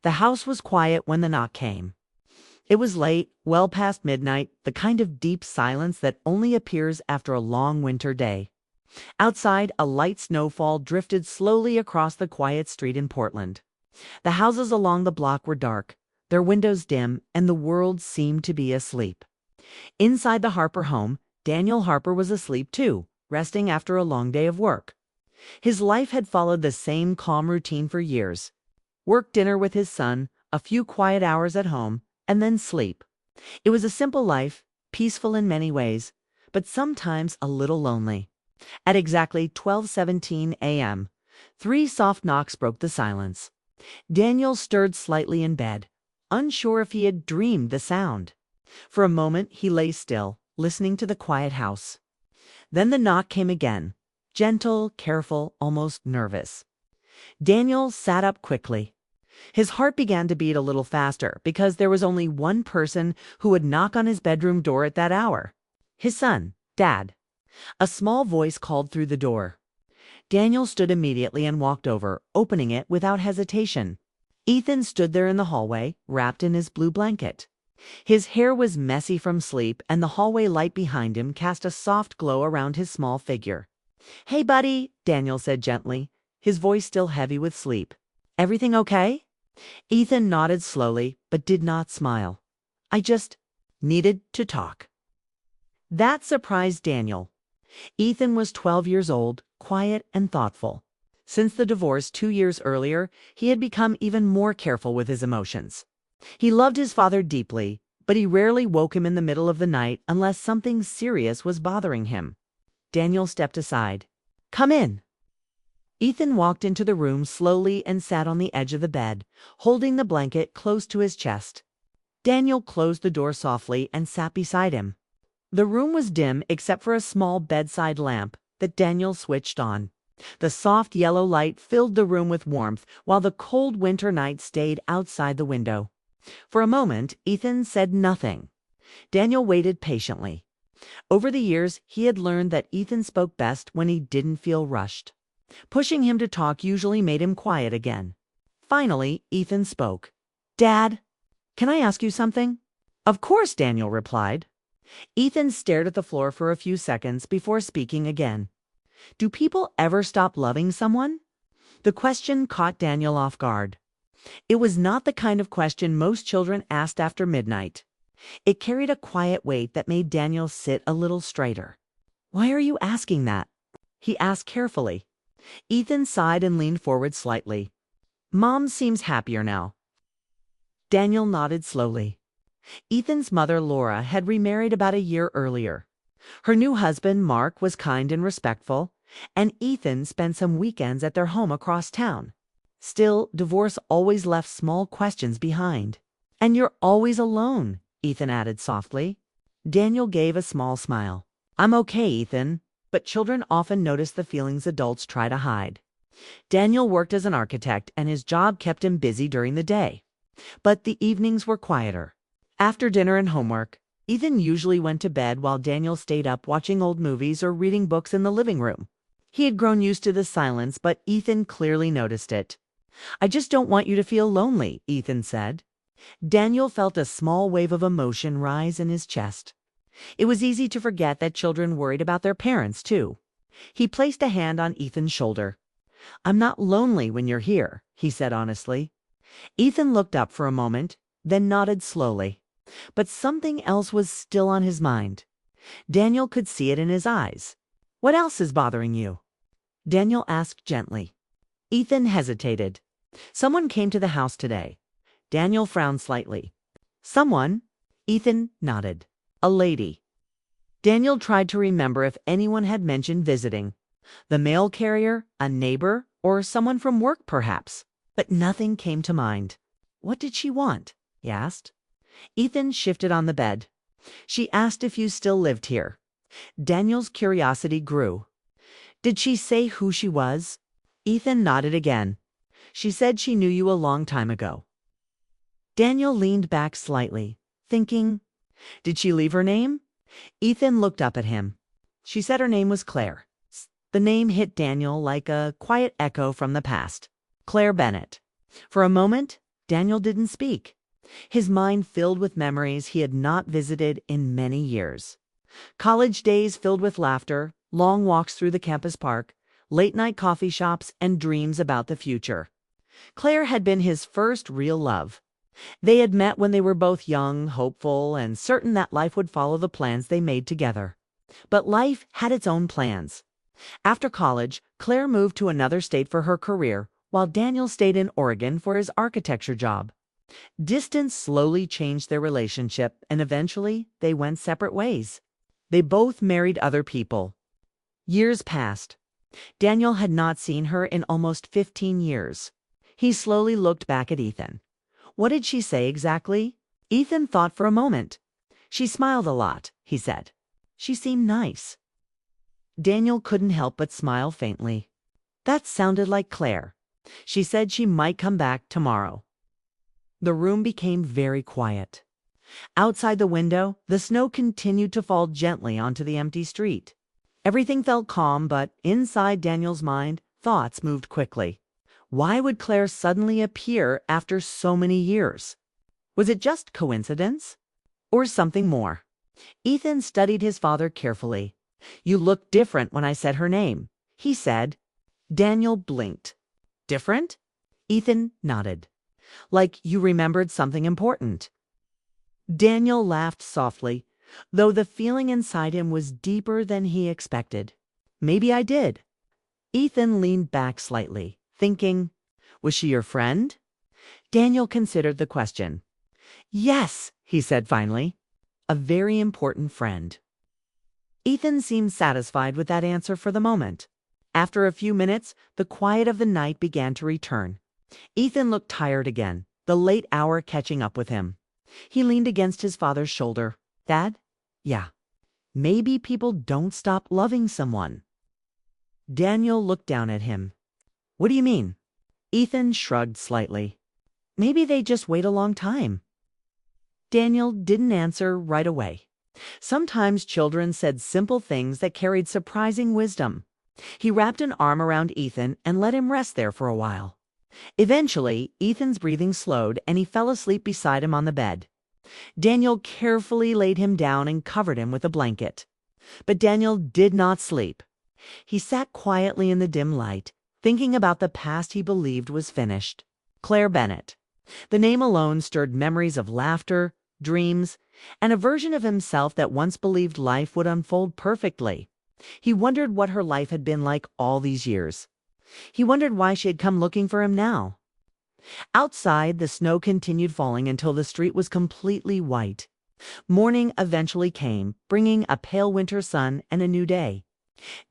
The house was quiet when the knock came. It was late, well past midnight, the kind of deep silence that only appears after a long winter day. Outside, a light snowfall drifted slowly across the quiet street in Portland. The houses along the block were dark, their windows dim, and the world seemed to be asleep. Inside the Harper home, Daniel Harper was asleep too, resting after a long day of work. His life had followed the same calm routine for years. Work dinner with his son, a few quiet hours at home, and then sleep. It was a simple life, peaceful in many ways, but sometimes a little lonely. At exactly 12:17 a.m., 3 soft knocks broke the silence. Daniel stirred slightly in bed, unsure if he had dreamed the sound. For a moment he lay still, listening to the quiet house. Then the knock came again, gentle, careful, almost nervous. Daniel sat up quickly. His heart began to beat a little faster because there was only one person who would knock on his bedroom door at that hour. His son, Dad. A small voice called through the door. Daniel stood immediately and walked over, opening it without hesitation. Ethan stood there in the hallway, wrapped in his blue blanket. His hair was messy from sleep, and the hallway light behind him cast a soft glow around his small figure. "Hey, buddy," Daniel said gently, his voice still heavy with sleep. "Everything okay?" Ethan nodded slowly, but did not smile. "I just needed to talk." That surprised Daniel. Ethan was 12 years old, quiet and thoughtful. Since the divorce 2 years earlier, he had become even more careful with his emotions. He loved his father deeply, but he rarely woke him in the middle of the night unless something serious was bothering him. Daniel stepped aside. "Come in." Ethan walked into the room slowly and sat on the edge of the bed, holding the blanket close to his chest. Daniel closed the door softly and sat beside him. The room was dim except for a small bedside lamp that Daniel switched on. The soft yellow light filled the room with warmth while the cold winter night stayed outside the window. For a moment, Ethan said nothing. Daniel waited patiently. Over the years, he had learned that Ethan spoke best when he didn't feel rushed. Pushing him to talk usually made him quiet again. Finally, Ethan spoke. "Dad, can I ask you something?" "Of course," Daniel replied. Ethan stared at the floor for a few seconds before speaking again. "Do people ever stop loving someone?" The question caught Daniel off guard. It was not the kind of question most children asked after midnight. It carried a quiet weight that made Daniel sit a little straighter. "Why are you asking that?" he asked carefully. Ethan sighed and leaned forward slightly. "Mom seems happier now." Daniel nodded slowly. Ethan's mother, Laura, had remarried about a year earlier. Her new husband, Mark, was kind and respectful, and Ethan spent some weekends at their home across town. Still, divorce always left small questions behind. "And you're always alone," Ethan added softly. Daniel gave a small smile. "I'm okay, Ethan, but children often notice the feelings adults try to hide." Daniel worked as an architect, and his job kept him busy during the day. But the evenings were quieter. After dinner and homework, Ethan usually went to bed while Daniel stayed up watching old movies or reading books in the living room. He had grown used to the silence, but Ethan clearly noticed it. "I just don't want you to feel lonely," Ethan said. Daniel felt a small wave of emotion rise in his chest. It was easy to forget that children worried about their parents, too. He placed a hand on Ethan's shoulder. "I'm not lonely when you're here," he said honestly. Ethan looked up for a moment, then nodded slowly. But something else was still on his mind. Daniel could see it in his eyes. "What else is bothering you?" Daniel asked gently. Ethan hesitated. "Someone came to the house today." Daniel frowned slightly. "Someone?" Ethan nodded. "A lady." Daniel tried to remember if anyone had mentioned visiting. The mail carrier, a neighbor, or someone from work perhaps. But nothing came to mind. "What did she want?" he asked. Ethan shifted on the bed. "She asked if you still lived here." Daniel's curiosity grew. "Did she say who she was?" Ethan nodded again. "She said she knew you a long time ago." Daniel leaned back slightly, thinking, "Did she leave her name?" Ethan looked up at him. "She said her name was Claire." The name hit Daniel like a quiet echo from the past. Claire Bennett. For a moment, Daniel didn't speak, his mind filled with memories he had not visited in many years. College days filled with laughter, long walks through the campus park, late-night coffee shops, and dreams about the future. Claire had been his first real love. They had met when they were both young, hopeful, and certain that life would follow the plans they made together. But life had its own plans. After college, Claire moved to another state for her career, while Daniel stayed in Oregon for his architecture job. Distance slowly changed their relationship, and eventually they went separate ways. They both married other people. Years passed. Daniel had not seen her in almost 15 years. He slowly looked back at Ethan. What did she say exactly? Ethan thought for a moment. She smiled a lot, he said. She seemed nice. Daniel couldn't help but smile faintly. That sounded like Claire. She said she might come back tomorrow. The room became very quiet. Outside the window, the snow continued to fall gently onto the empty street. Everything felt calm, but inside Daniel's mind, thoughts moved quickly. Why would Claire suddenly appear after so many years? Was it just coincidence? Or something more? Ethan studied his father carefully. You look different when I said her name, he said. Daniel blinked. Different? Ethan nodded. Like you remembered something important. Daniel laughed softly, though the feeling inside him was deeper than he expected. Maybe I did. Ethan leaned back slightly, thinking, was she your friend? Daniel considered the question. Yes, he said finally. A very important friend. Ethan seemed satisfied with that answer for the moment. After a few minutes, the quiet of the night began to return. Ethan looked tired again, the late hour catching up with him. He leaned against his father's shoulder. Dad? Yeah. Maybe people don't stop loving someone. Daniel looked down at him. What do you mean? Ethan shrugged slightly. Maybe they just wait a long time. Daniel didn't answer right away. Sometimes children said simple things that carried surprising wisdom. He wrapped an arm around Ethan and let him rest there for a while. Eventually, Ethan's breathing slowed and he fell asleep beside him on the bed. Daniel carefully laid him down and covered him with a blanket. But Daniel did not sleep. He sat quietly in the dim light, thinking about the past he believed was finished. Claire Bennett. The name alone stirred memories of laughter, dreams, and a version of himself that once believed life would unfold perfectly. He wondered what her life had been like all these years. He wondered why she had come looking for him now. Outside, the snow continued falling until the street was completely white. Morning eventually came, bringing a pale winter sun and a new day.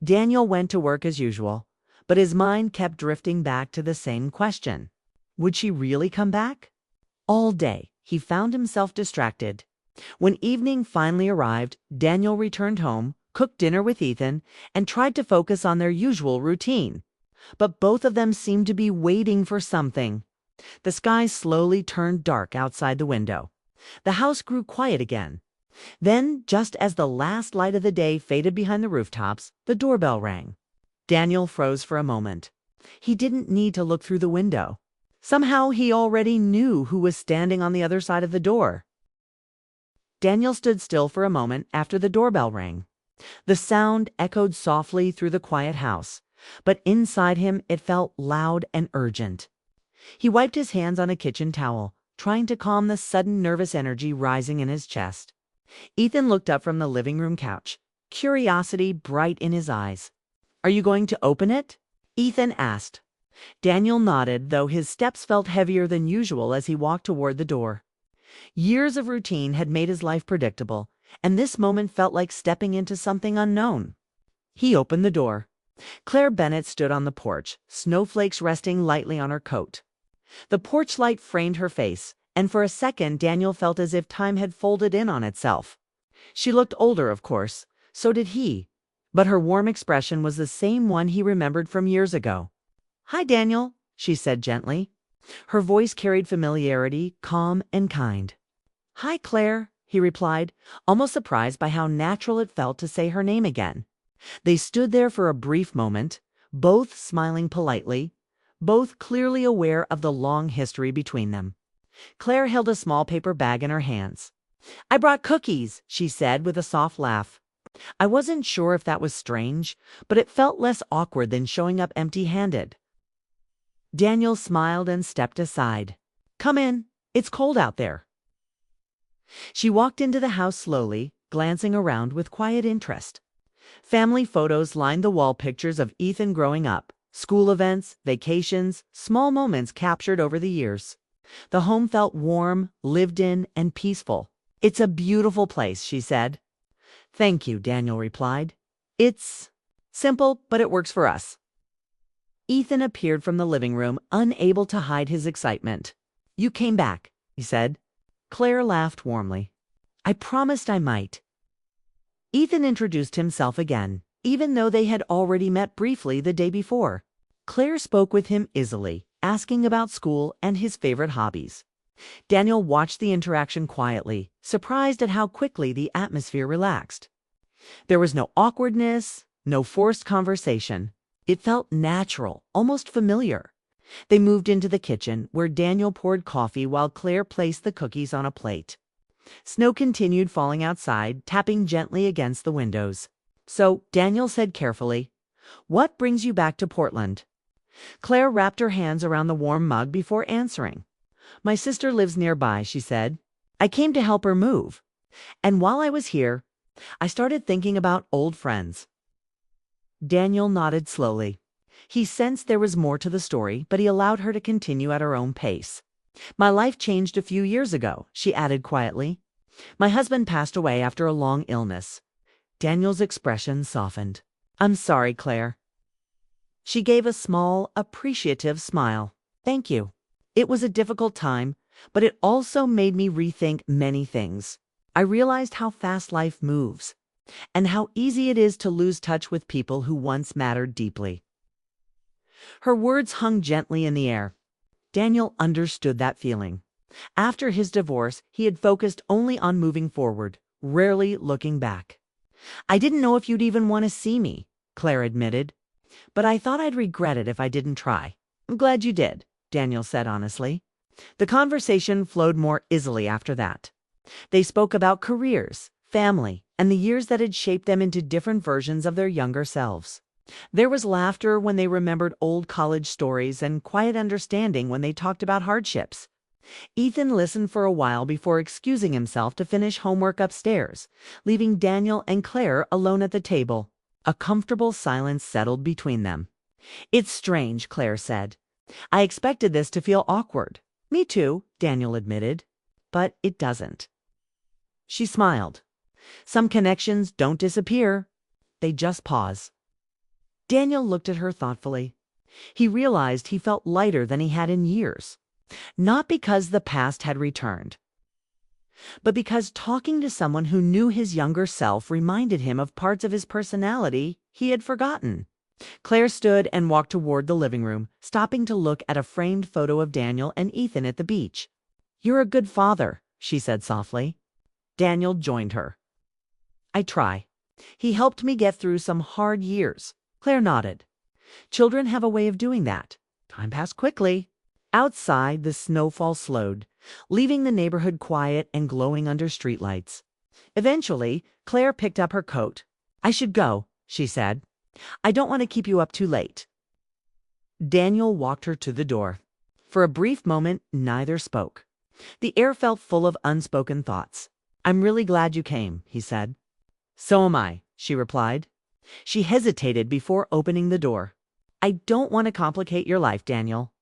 Daniel went to work as usual, but his mind kept drifting back to the same question. Would she really come back? All day, he found himself distracted. When evening finally arrived, Daniel returned home, cooked dinner with Ethan, and tried to focus on their usual routine. But both of them seemed to be waiting for something. The sky slowly turned dark outside the window. The house grew quiet again. Then, just as the last light of the day faded behind the rooftops, the doorbell rang. Daniel froze for a moment. He didn't need to look through the window. Somehow he already knew who was standing on the other side of the door. Daniel stood still for a moment after the doorbell rang. The sound echoed softly through the quiet house, but inside him it felt loud and urgent. He wiped his hands on a kitchen towel, trying to calm the sudden nervous energy rising in his chest. Ethan looked up from the living room couch, curiosity bright in his eyes. Are you going to open it? Ethan asked. Daniel nodded, though his steps felt heavier than usual as he walked toward the door. Years of routine had made his life predictable, and this moment felt like stepping into something unknown. He opened the door. Claire Bennett stood on the porch, snowflakes resting lightly on her coat. The porch light framed her face, and for a second Daniel felt as if time had folded in on itself. She looked older, of course. So did he. But her warm expression was the same one he remembered from years ago. Hi, Daniel, she said gently. Her voice carried familiarity, calm and kind. Hi, Claire, he replied, almost surprised by how natural it felt to say her name again. They stood there for a brief moment, both smiling politely, both clearly aware of the long history between them. Claire held a small paper bag in her hands. "I brought cookies," she said with a soft laugh. I wasn't sure if that was strange, but it felt less awkward than showing up empty-handed. Daniel smiled and stepped aside. "Come in. It's cold out there." She walked into the house slowly, glancing around with quiet interest. Family photos lined the wall, pictures of Ethan growing up, school events, vacations, small moments captured over the years. The home felt warm, lived in, and peaceful. "It's a beautiful place," she said. "Thank you," Daniel replied. "It's simple, but it works for us." Ethan appeared from the living room, unable to hide his excitement. "You came back," he said. Claire laughed warmly. "I promised I might." Ethan introduced himself again, even though they had already met briefly the day before. Claire spoke with him easily, asking about school and his favorite hobbies. Daniel watched the interaction quietly, surprised at how quickly the atmosphere relaxed. There was no awkwardness, no forced conversation. It felt natural, almost familiar. They moved into the kitchen, where Daniel poured coffee while Claire placed the cookies on a plate. Snow continued falling outside, tapping gently against the windows. So Daniel said carefully, "What brings you back to Portland?" Claire wrapped her hands around the warm mug before answering. "My sister lives nearby," she said. "I came to help her move. And while I was here, I started thinking about old friends." Daniel nodded slowly. He sensed there was more to the story, but he allowed her to continue at her own pace. "My life changed a few years ago," she added quietly. "My husband passed away after a long illness." Daniel's expression softened. "I'm sorry, Claire." She gave a small, appreciative smile. "Thank you. It was a difficult time, but it also made me rethink many things. I realized how fast life moves, and how easy it is to lose touch with people who once mattered deeply." Her words hung gently in the air. Daniel understood that feeling. After his divorce, he had focused only on moving forward, rarely looking back. "I didn't know if you'd even want to see me," Claire admitted, "but I thought I'd regret it if I didn't try." "I'm glad you did," Daniel said honestly. The conversation flowed more easily after that. They spoke about careers, family, and the years that had shaped them into different versions of their younger selves. There was laughter when they remembered old college stories and quiet understanding when they talked about hardships. Ethan listened for a while before excusing himself to finish homework upstairs, leaving Daniel and Claire alone at the table. A comfortable silence settled between them. "It's strange," Claire said. "I expected this to feel awkward." "Me too," Daniel admitted. "But it doesn't." She smiled. "Some connections don't disappear. They just pause." Daniel looked at her thoughtfully. He realized he felt lighter than he had in years. Not because the past had returned, but because talking to someone who knew his younger self reminded him of parts of his personality he had forgotten. Claire stood and walked toward the living room, stopping to look at a framed photo of Daniel and Ethan at the beach. "You're a good father," she said softly. Daniel joined her. "I try. He helped me get through some hard years." Claire nodded. "Children have a way of doing that." Time passed quickly. Outside, the snowfall slowed, leaving the neighborhood quiet and glowing under streetlights. Eventually, Claire picked up her coat. "I should go," she said. "I don't want to keep you up too late." Daniel walked her to the door. For a brief moment, neither spoke. The air felt full of unspoken thoughts. "I'm really glad you came," he said. "So am I," she replied. She hesitated before opening the door. "I don't want to complicate your life, Daniel.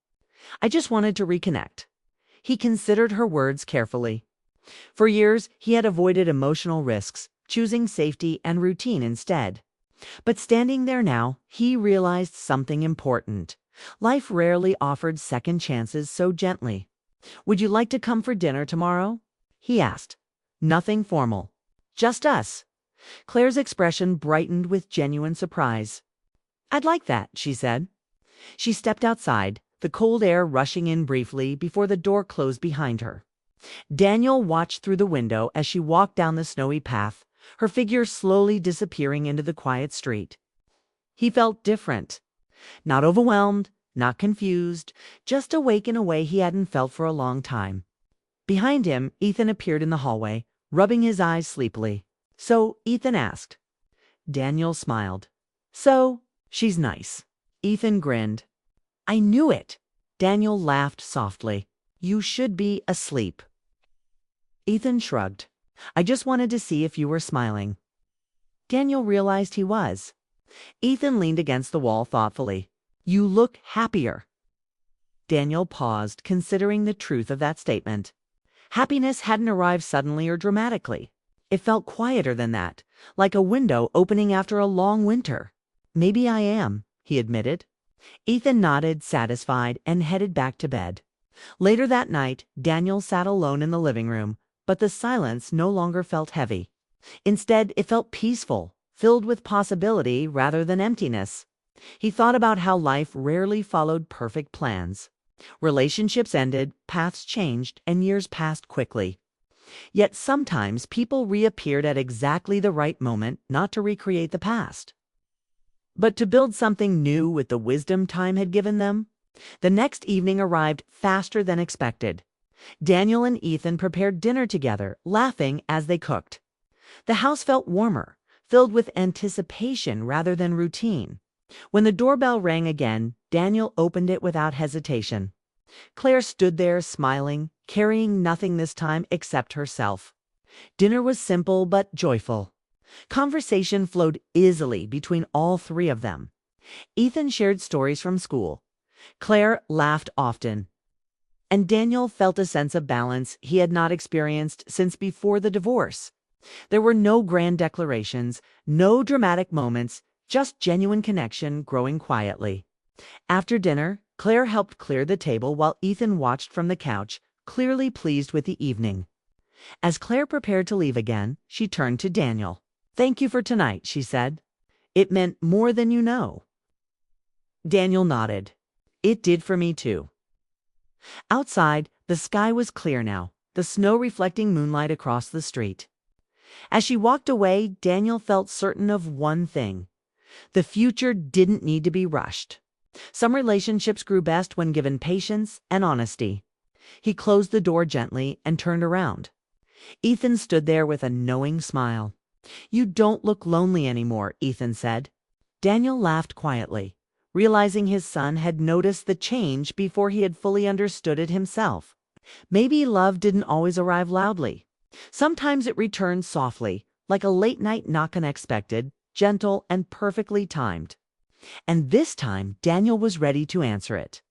I just wanted to reconnect." He considered her words carefully. For years, he had avoided emotional risks, choosing safety and routine instead. But standing there now, he realized something important. Life rarely offered second chances so gently. "Would you like to come for dinner tomorrow?" he asked. "Nothing formal. Just us." Claire's expression brightened with genuine surprise. "I'd like that," she said. She stepped outside, the cold air rushing in briefly before the door closed behind her. Daniel watched through the window as she walked down the snowy path, her figure slowly disappearing into the quiet street. He felt different. Not overwhelmed, not confused, just awake in a way he hadn't felt for a long time. Behind him, Ethan appeared in the hallway, rubbing his eyes sleepily. "So," Ethan asked. Daniel smiled. "So, she's nice." Ethan grinned. "I knew it." Daniel laughed softly. "You should be asleep." Ethan shrugged. "I just wanted to see if you were smiling." Daniel realized he was. Ethan leaned against the wall thoughtfully. "You look happier." Daniel paused, considering the truth of that statement. Happiness hadn't arrived suddenly or dramatically. It felt quieter than that, like a window opening after a long winter. "Maybe I am," he admitted. Ethan nodded, satisfied, and headed back to bed. Later that night, Daniel sat alone in the living room, but the silence no longer felt heavy. Instead, it felt peaceful, filled with possibility rather than emptiness. He thought about how life rarely followed perfect plans. Relationships ended, paths changed, and years passed quickly. Yet sometimes people reappeared at exactly the right moment, not to recreate the past, but to build something new with the wisdom time had given them. The next evening arrived faster than expected. Daniel and Ethan prepared dinner together, laughing as they cooked. The house felt warmer, filled with anticipation rather than routine. When the doorbell rang again, Daniel opened it without hesitation. Claire stood there, smiling, carrying nothing this time except herself. Dinner was simple but joyful. Conversation flowed easily between all three of them. Ethan shared stories from school. Claire laughed often. And Daniel felt a sense of balance he had not experienced since before the divorce. There were no grand declarations, no dramatic moments, just genuine connection growing quietly. After dinner, Claire helped clear the table while Ethan watched from the couch, clearly pleased with the evening. As Claire prepared to leave again, she turned to Daniel. "Thank you for tonight," she said. "It meant more than you know." Daniel nodded. "It did for me too." Outside, the sky was clear now, the snow reflecting moonlight across the street. As she walked away, Daniel felt certain of one thing. The future didn't need to be rushed. Some relationships grew best when given patience and honesty. He closed the door gently and turned around. Ethan stood there with a knowing smile. "You don't look lonely anymore," Ethan said. Daniel laughed quietly, realizing his son had noticed the change before he had fully understood it himself. Maybe love didn't always arrive loudly. Sometimes it returned softly, like a late-night knock unexpected, gentle and perfectly timed. And this time, Daniel was ready to answer it.